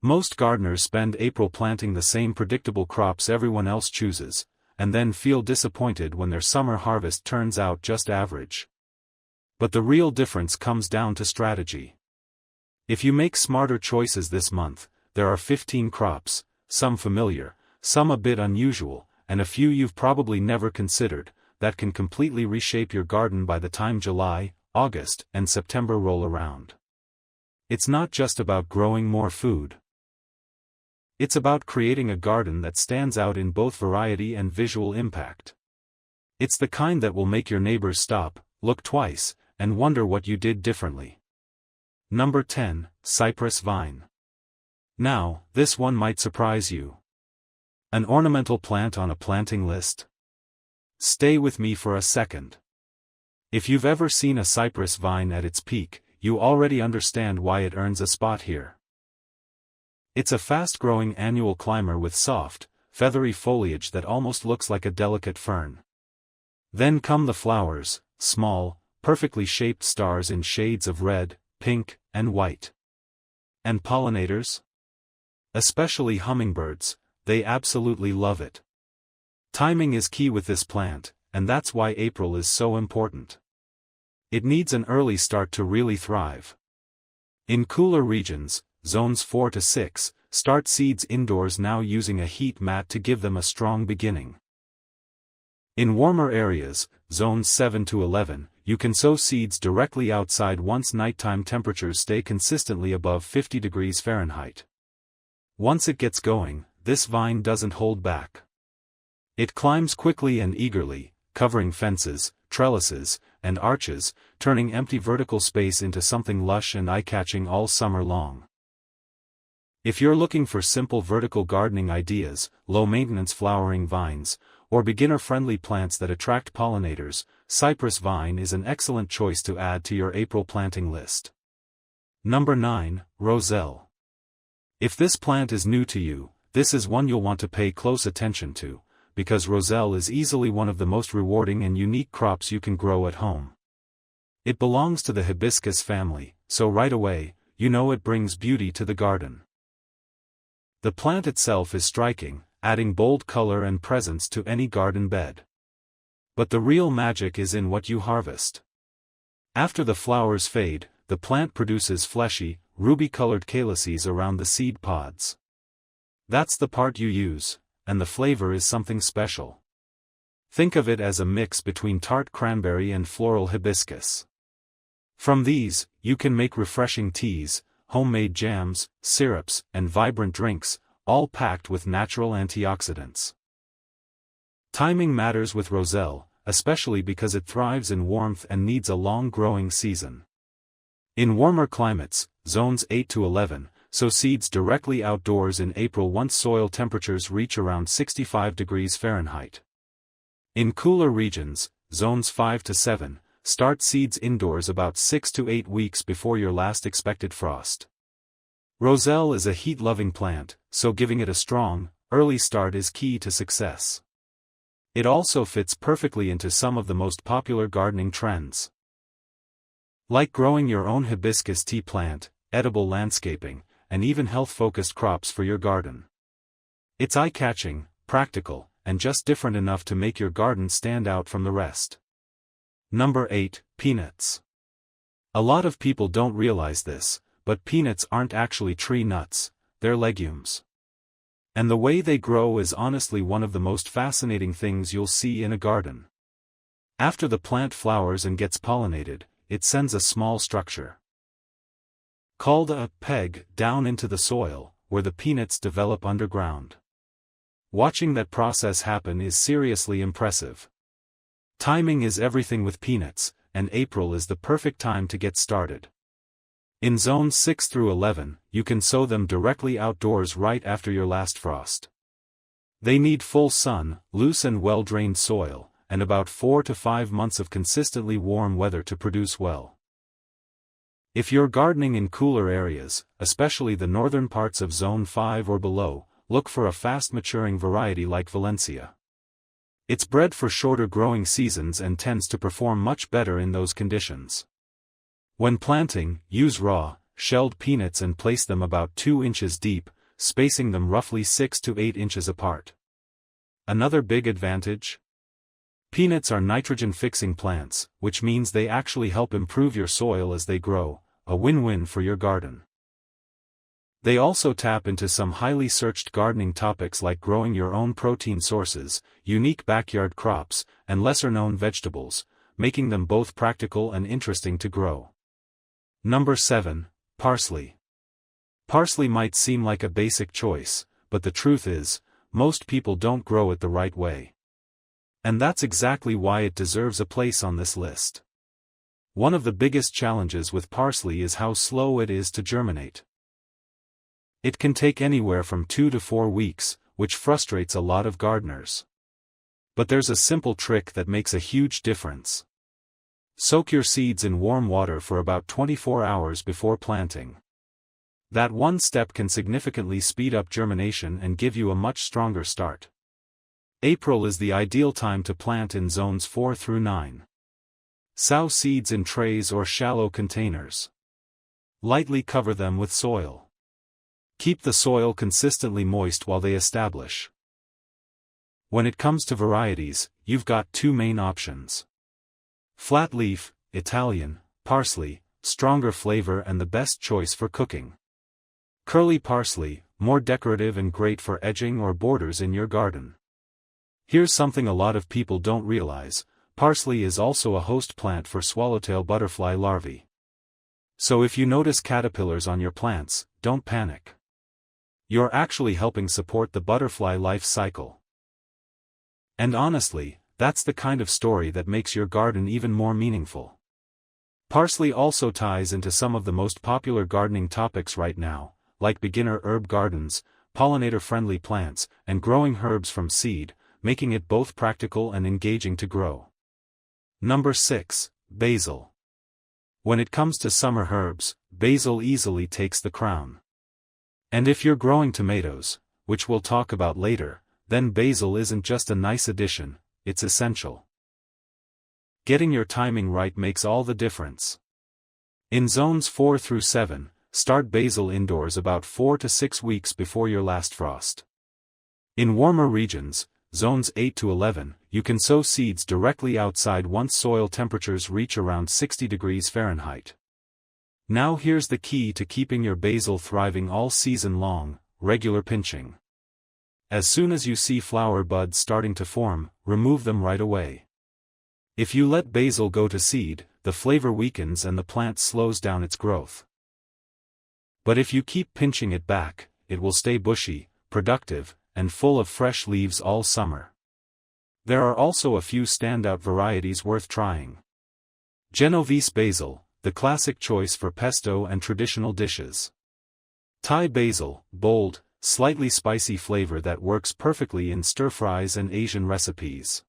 Most gardeners spend April planting the same predictable crops everyone else chooses, and then feel disappointed when their summer harvest turns out just average. But the real difference comes down to strategy. If you make smarter choices this month, there are 15 crops, some familiar, some a bit unusual, and a few you've probably never considered, that can completely reshape your garden by the time July, August, and September roll around. It's not just about growing more food. It's about creating a garden that stands out in both variety and visual impact. It's the kind that will make your neighbors stop, look twice, and wonder what you did differently. Number 10, Cypress Vine. Now, this one might surprise you. An ornamental plant on a planting list? Stay with me for a second. If you've ever seen a cypress vine at its peak, you already understand why it earns a spot here. It's a fast-growing annual climber with soft, feathery foliage that almost looks like a delicate fern. Then come the flowers, small, perfectly shaped stars in shades of red, pink, and white. And pollinators? Especially hummingbirds, they absolutely love it. Timing is key with this plant, and that's why April is so important. It needs an early start to really thrive. In cooler regions, zones 4 to 6, start seeds indoors now using a heat mat to give them a strong beginning. In warmer areas, zones 7 to 11, you can sow seeds directly outside once nighttime temperatures stay consistently above 50 degrees Fahrenheit. Once it gets going, this vine doesn't hold back. It climbs quickly and eagerly, covering fences, trellises, and arches, turning empty vertical space into something lush and eye-catching all summer long. If you're looking for simple vertical gardening ideas, low-maintenance flowering vines, or beginner-friendly plants that attract pollinators, cypress vine is an excellent choice to add to your April planting list. Number 9, Roselle. If this plant is new to you, this is one you'll want to pay close attention to, because Roselle is easily one of the most rewarding and unique crops you can grow at home. It belongs to the hibiscus family, so right away, you know it brings beauty to the garden. The plant itself is striking, adding bold color and presence to any garden bed. But the real magic is in what you harvest. After the flowers fade, the plant produces fleshy, ruby-colored calyces around the seed pods. That's the part you use, and the flavor is something special. Think of it as a mix between tart cranberry and floral hibiscus. From these, you can make refreshing teas, homemade jams, syrups, and vibrant drinks, all packed with natural antioxidants. Timing matters with Roselle, especially because it thrives in warmth and needs a long growing season. In warmer climates, zones 8 to 11, sow seeds directly outdoors in April once soil temperatures reach around 65 degrees Fahrenheit. In cooler regions, zones 5 to 7, start seeds indoors about 6 to 8 weeks before your last expected frost. Roselle is a heat-loving plant, so giving it a strong, early start is key to success. It also fits perfectly into some of the most popular gardening trends. Like growing your own hibiscus tea plant, edible landscaping, and even health-focused crops for your garden. It's eye-catching, practical, and just different enough to make your garden stand out from the rest. Number 8, Peanuts. A lot of people don't realize this, but peanuts aren't actually tree nuts, they're legumes. And the way they grow is honestly one of the most fascinating things you'll see in a garden. After the plant flowers and gets pollinated, it sends a small structure, called a peg, down into the soil, where the peanuts develop underground. Watching that process happen is seriously impressive. Timing is everything with peanuts, and April is the perfect time to get started. In zones 6 through 11, you can sow them directly outdoors right after your last frost. They need full sun, loose and well-drained soil, and about 4 to 5 months of consistently warm weather to produce well. If you're gardening in cooler areas, especially the northern parts of Zone 5 or below, look for a fast-maturing variety like Valencia. It's bred for shorter growing seasons and tends to perform much better in those conditions. When planting, use raw, shelled peanuts and place them about 2 inches deep, spacing them roughly 6 to 8 inches apart. Another big advantage? Peanuts are nitrogen-fixing plants, which means they actually help improve your soil as they grow, a win-win for your garden. They also tap into some highly searched gardening topics like growing your own protein sources, unique backyard crops, and lesser-known vegetables, making them both practical and interesting to grow. Number 7. Parsley. Parsley might seem like a basic choice, but the truth is, most people don't grow it the right way. And that's exactly why it deserves a place on this list. One of the biggest challenges with parsley is how slow it is to germinate. It can take anywhere from 2 to 4 weeks, which frustrates a lot of gardeners. But there's a simple trick that makes a huge difference. Soak your seeds in warm water for about 24 hours before planting. That one step can significantly speed up germination and give you a much stronger start. April is the ideal time to plant in zones 4 through 9. Sow seeds in trays or shallow containers. Lightly cover them with soil. Keep the soil consistently moist while they establish. When it comes to varieties, you've got 2 main options. Flat leaf, Italian, parsley, stronger flavor and the best choice for cooking. Curly parsley, more decorative and great for edging or borders in your garden. Here's something a lot of people don't realize, parsley is also a host plant for swallowtail butterfly larvae. So if you notice caterpillars on your plants, don't panic. You're actually helping support the butterfly life cycle. And honestly, that's the kind of story that makes your garden even more meaningful. Parsley also ties into some of the most popular gardening topics right now, like beginner herb gardens, pollinator-friendly plants, and growing herbs from seed, making it both practical and engaging to grow. Number 6. Basil. When it comes to summer herbs, basil easily takes the crown. And if you're growing tomatoes, which we'll talk about later, then basil isn't just a nice addition, it's essential. Getting your timing right makes all the difference. In zones 4 through 7, start basil indoors about 4 to 6 weeks before your last frost. In warmer regions, zones 8 to 11, you can sow seeds directly outside once soil temperatures reach around 60 degrees Fahrenheit. Now here's the key to keeping your basil thriving all season long: regular pinching. As soon as you see flower buds starting to form, remove them right away. If you let basil go to seed, the flavor weakens and the plant slows down its growth. But if you keep pinching it back, it will stay bushy, productive, and full of fresh leaves all summer. There are also a few standout varieties worth trying. Genovese basil, the classic choice for pesto and traditional dishes. Thai basil, bold, slightly spicy flavor that works perfectly in stir-fries and Asian recipes.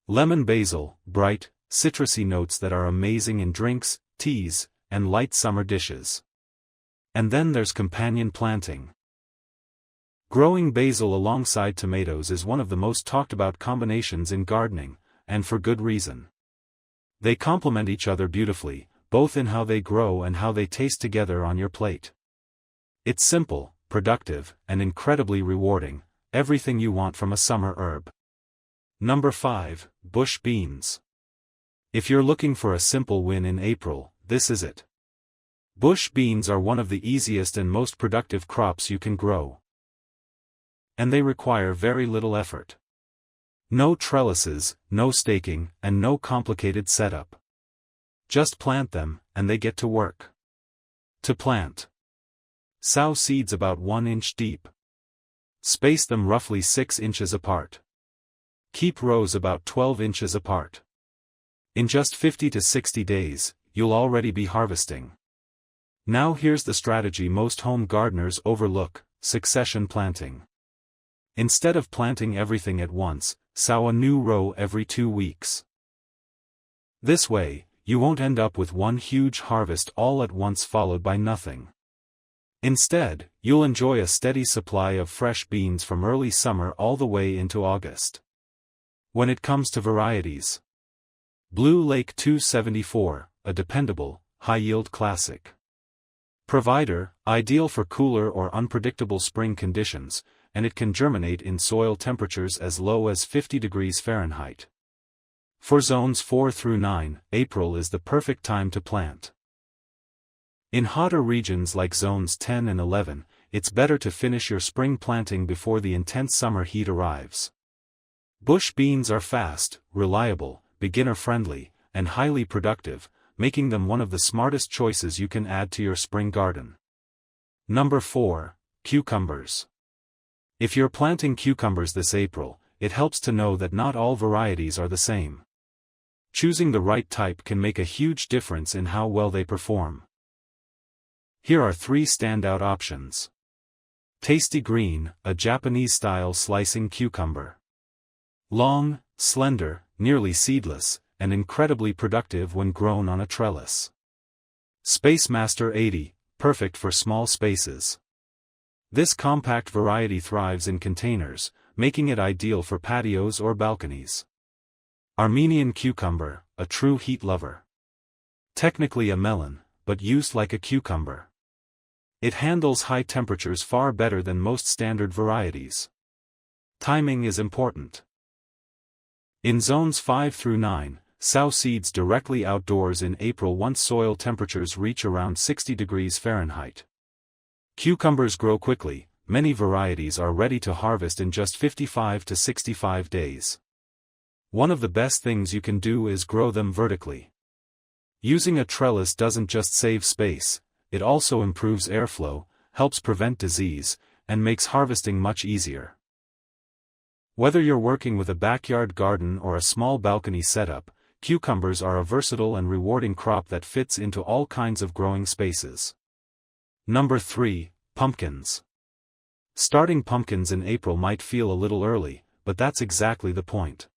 Lemon basil, bright, citrusy notes that are amazing in drinks, teas, and light summer dishes. And then there's companion planting. Growing basil alongside tomatoes is one of the most talked about combinations in gardening, and for good reason. They complement each other beautifully, both in how they grow and how they taste together on your plate. It's simple, productive, and incredibly rewarding, everything you want from a summer herb. Number 5. Bush beans. If you're looking for a simple win in April, this is it. Bush beans are one of the easiest and most productive crops you can grow. And they require very little effort. No trellises, no staking, and no complicated setup. Just plant them, and they get to work. To plant. Sow seeds about 1 inch deep. Space them roughly 6 inches apart. Keep rows about 12 inches apart. In just 50 to 60 days, you'll already be harvesting. Now here's the strategy most home gardeners overlook: succession planting. Instead of planting everything at once, sow a new row every 2 weeks. This way, you won't end up with one huge harvest all at once followed by nothing. Instead, you'll enjoy a steady supply of fresh beans from early summer all the way into August. When it comes to varieties, Blue Lake 274, a dependable, high-yield classic. Provider, ideal for cooler or unpredictable spring conditions, and it can germinate in soil temperatures as low as 50 degrees Fahrenheit. For zones 4 through 9, April is the perfect time to plant. In hotter regions like zones 10 and 11, it's better to finish your spring planting before the intense summer heat arrives. Bush beans are fast, reliable, beginner-friendly, and highly productive, making them one of the smartest choices you can add to your spring garden. Number 4. Cucumbers. If you're planting cucumbers this April, it helps to know that not all varieties are the same. Choosing the right type can make a huge difference in how well they perform. Here are 3 standout options. Tasty Green, a Japanese-style slicing cucumber. Long, slender, nearly seedless, and incredibly productive when grown on a trellis. Space Master 80, perfect for small spaces. This compact variety thrives in containers, making it ideal for patios or balconies. Armenian Cucumber, a true heat lover. Technically a melon, but used like a cucumber. It handles high temperatures far better than most standard varieties. Timing is important. In zones 5 through 9, sow seeds directly outdoors in April once soil temperatures reach around 60 degrees Fahrenheit. Cucumbers grow quickly, many varieties are ready to harvest in just 55 to 65 days. One of the best things you can do is grow them vertically. Using a trellis doesn't just save space, it also improves airflow, helps prevent disease, and makes harvesting much easier. Whether you're working with a backyard garden or a small balcony setup, cucumbers are a versatile and rewarding crop that fits into all kinds of growing spaces. Number 3. Pumpkins. Starting pumpkins in April might feel a little early, but that's exactly the point.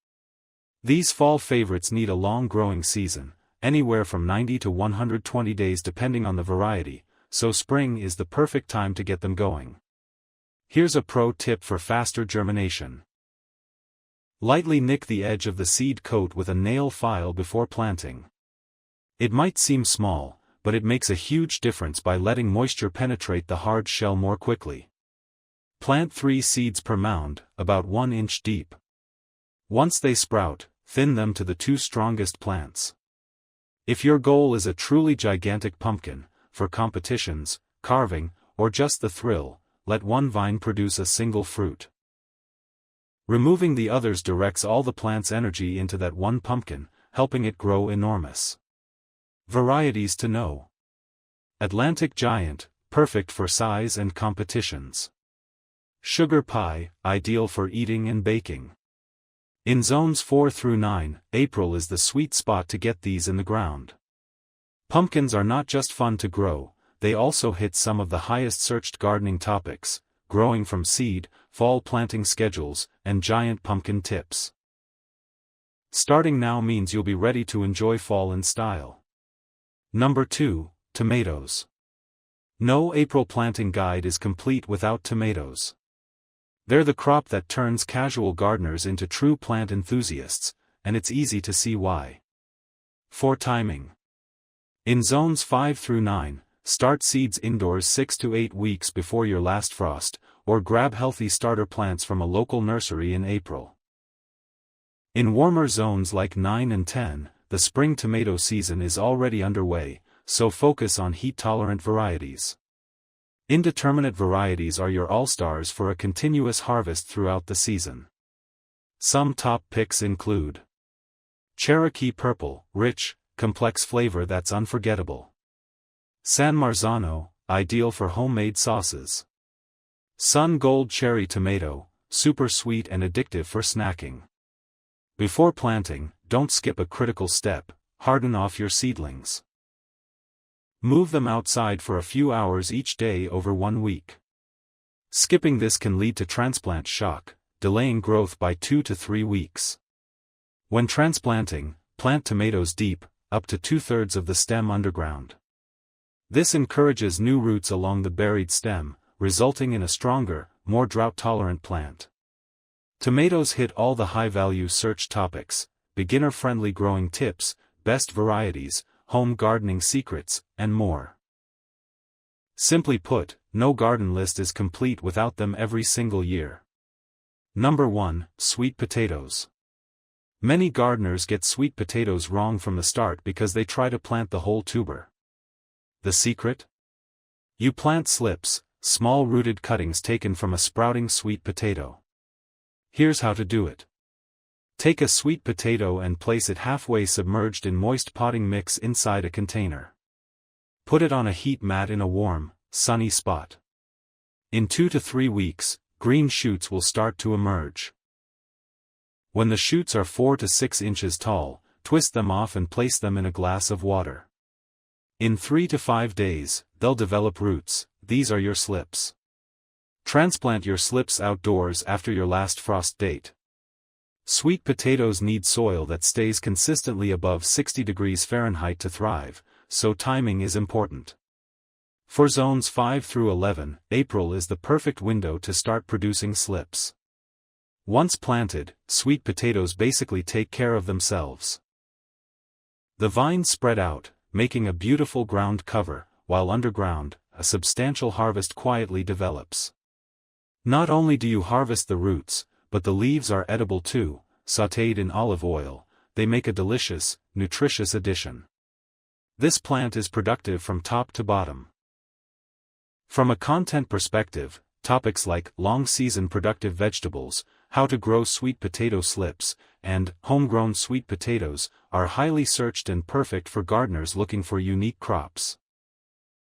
These fall favorites need a long growing season, anywhere from 90 to 120 days depending on the variety, so spring is the perfect time to get them going. Here's a pro tip for faster germination. Lightly nick the edge of the seed coat with a nail file before planting. It might seem small, but it makes a huge difference by letting moisture penetrate the hard shell more quickly. Plant 3 seeds per mound, about 1 inch deep. Once they sprout, thin them to the 2 strongest plants. If your goal is a truly gigantic pumpkin, for competitions, carving, or just the thrill, let one vine produce a single fruit. Removing the others directs all the plant's energy into that one pumpkin, helping it grow enormous. Varieties to know. Atlantic Giant, perfect for size and competitions. Sugar Pie, ideal for eating and baking. In zones 4 through 9, April is the sweet spot to get these in the ground. Pumpkins are not just fun to grow, they also hit some of the highest searched gardening topics: growing from seed, fall planting schedules, and giant pumpkin tips. Starting now means you'll be ready to enjoy fall in style. Number 2, Tomatoes. No April planting guide is complete without tomatoes. They're the crop that turns casual gardeners into true plant enthusiasts, and it's easy to see why. For timing. In zones 5 through 9, start seeds indoors 6 to 8 weeks before your last frost, or grab healthy starter plants from a local nursery in April. In warmer zones like 9 and 10, the spring tomato season is already underway, so focus on heat-tolerant varieties. Indeterminate varieties are your all-stars for a continuous harvest throughout the season. Some top picks include Cherokee Purple, rich, complex flavor that's unforgettable. San Marzano, ideal for homemade sauces. Sun Gold Cherry Tomato, super sweet and addictive for snacking. Before planting, don't skip a critical step: harden off your seedlings. Move them outside for a few hours each day over 1 week. Skipping this can lead to transplant shock, delaying growth by 2 to 3 weeks. When transplanting, plant tomatoes deep, up to 2/3 of the stem underground. This encourages new roots along the buried stem, resulting in a stronger, more drought-tolerant plant. Tomatoes hit all the high-value search topics: beginner-friendly growing tips, best varieties, home gardening secrets, and more. Simply put, no garden list is complete without them every single year. Number 1, sweet potatoes. Many gardeners get sweet potatoes wrong from the start because they try to plant the whole tuber. The secret? You plant slips, small rooted cuttings taken from a sprouting sweet potato. Here's how to do it. Take a sweet potato and place it halfway submerged in moist potting mix inside a container. Put it on a heat mat in a warm, sunny spot. In 2 to 3 weeks, green shoots will start to emerge. When the shoots are 4 to 6 inches tall, twist them off and place them in a glass of water. In 3 to 5 days, they'll develop roots. These are your slips. Transplant your slips outdoors after your last frost date. Sweet potatoes need soil that stays consistently above 60 degrees Fahrenheit to thrive, so timing is important. For zones 5 through 11, April is the perfect window to start producing slips. Once planted, sweet potatoes basically take care of themselves. The vines spread out, making a beautiful ground cover, while underground, a substantial harvest quietly develops. Not only do you harvest the roots, but the leaves are edible too. Sautéed in olive oil, they make a delicious, nutritious addition. This plant is productive from top to bottom. From a content perspective, topics like long-season productive vegetables, how to grow sweet potato slips, and homegrown sweet potatoes are highly searched and perfect for gardeners looking for unique crops.